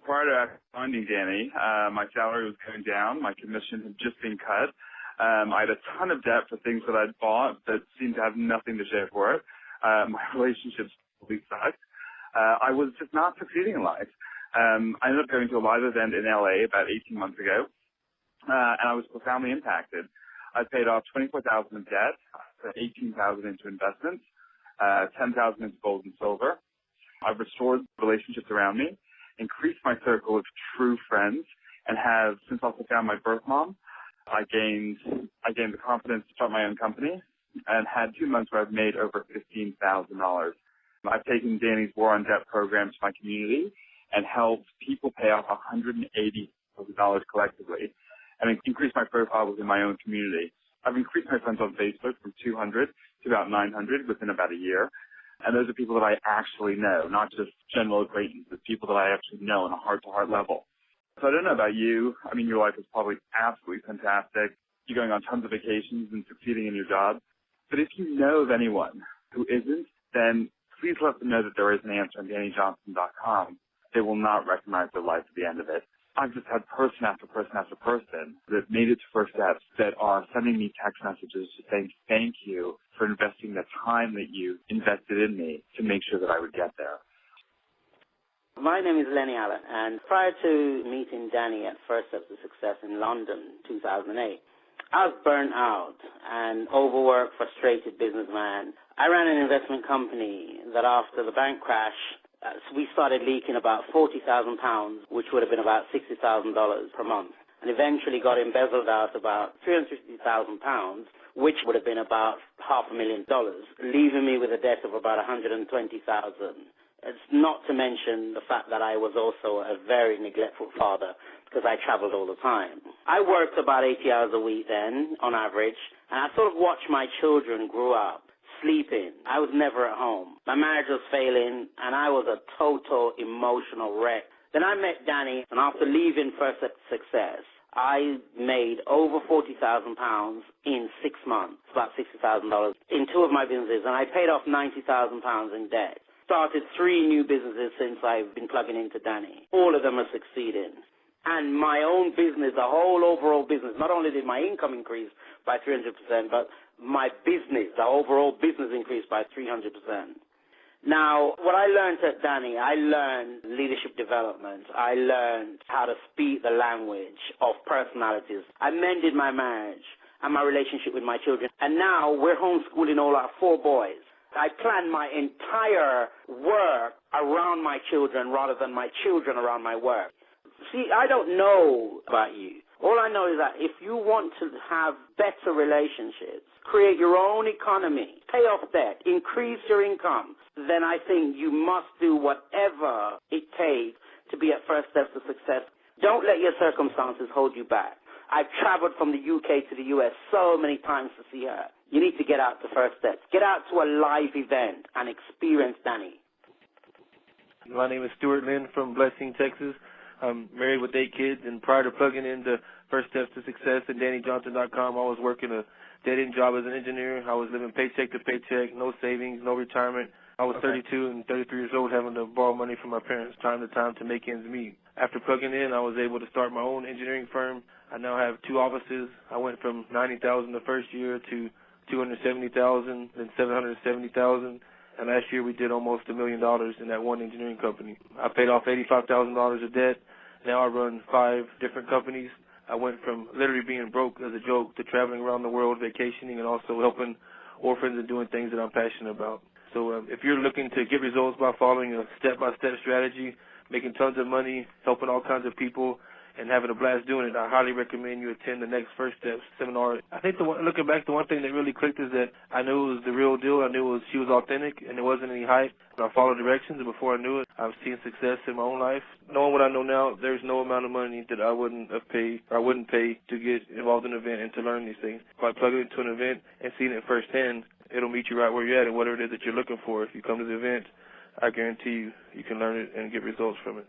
prior to finding Danny, my salary was going down. My commission had just been cut. I had a ton of debt for things that I'd bought that seemed to have nothing to show for it. My relationships totally sucked. I was just not succeeding in life. I ended up going to a live event in LA about 18 months ago, and I was profoundly impacted. I paid off $24,000 in debt, $18,000 into investments, $10,000 into gold and silver. I've restored relationships around me, increased my circle of true friends, and have since also found my birth mom. I gained the confidence to start my own company and had 2 months where I've made over $15,000. I've taken Danny's War on Debt program to my community and helped people pay off $180,000 collectively and increased my profile within my own community. I've increased my friends on Facebook from 200 to about 900 within about a year. And those are people that I actually know, not just general acquaintances, people that I actually know on a heart-to-heart level. So I don't know about you. I mean, your life is probably absolutely fantastic. You're going on tons of vacations and succeeding in your job. But if you know of anyone who isn't, then please let them know that there is an answer on DannyJohnson.com. They will not recognize their life at the end of it. I've just had person after person after person that made it to first steps that are sending me text messages just saying thank you for investing the time that you invested in me to make sure that I would get there. My name is Lenny Allen, and prior to meeting Danny at First Steps to Success in London, 2008, I was burnt out and overworked, frustrated businessman. I ran an investment company that after the bank crash, we started leaking about £40,000, which would have been about $60,000 per month, and eventually got embezzled out about £350,000, which would have been about $500,000, leaving me with a debt of about $120,000. It's not to mention the fact that I was also a very neglectful father because I traveled all the time. I worked about 80 hours a week then, on average, and I sort of watched my children grow up. Sleeping. I was never at home. My marriage was failing, and I was a total emotional wreck. Then I met Danny, and after leaving First Step to Success, I made over £40,000 in 6 months, about $60,000 in 2 of my businesses, and I paid off £90,000 in debt. Started 3 new businesses since I've been plugging into Danny. All of them are succeeding. And my own business, the whole overall business, not only did my income increase by 300%, but my business, the overall business increased by 300%. Now, what I learned at Danny, I learned leadership development. I learned how to speak the language of personalities. I mended my marriage and my relationship with my children. And now we're homeschooling all our 4 boys. I plan my entire work around my children rather than my children around my work. See, I don't know about you. All I know is that if you want to have better relationships, create your own economy, pay off debt, increase your income, then I think you must do whatever it takes to be at First Steps to Success. Don't let your circumstances hold you back. I've traveled from the UK to the US so many times to see her. You need to get out to First Steps. Get out to a live event and experience Danny. My name is Stuart, Lynn from Blessing, Texas. I'm married with 8 kids, and prior to plugging into First Steps to Success and DannyJohnson.com, I was working a dead-end job as an engineer. I was living paycheck to paycheck, no savings, no retirement. I was 32 and 33 years old, having to borrow money from my parents time to time to make ends meet. After plugging in, I was able to start my own engineering firm. I now have 2 offices. I went from $90,000 the first year to $270,000, then $770,000. And last year we did almost $1 million in that one engineering company. I paid off $85,000 of debt. Now I run 5 different companies. I went from literally being broke as a joke to traveling around the world vacationing and also helping orphans and doing things that I'm passionate about. So if you're looking to get results by following a step-by-step strategy, making tons of money, helping all kinds of people, and having a blast doing it, I highly recommend you attend the next First Steps seminar. I think looking back, the one thing that really clicked is that I knew it was the real deal. I knew she was authentic, and there wasn't any hype. I followed directions, and before I knew it, I was seeing success in my own life. Knowing what I know now, there's no amount of money that I wouldn't have paid or I wouldn't pay to get involved in an event and to learn these things. By plugging into an event and seeing it firsthand, it'll meet you right where you're at and whatever it is that you're looking for. If you come to the event, I guarantee you can learn it and get results from it.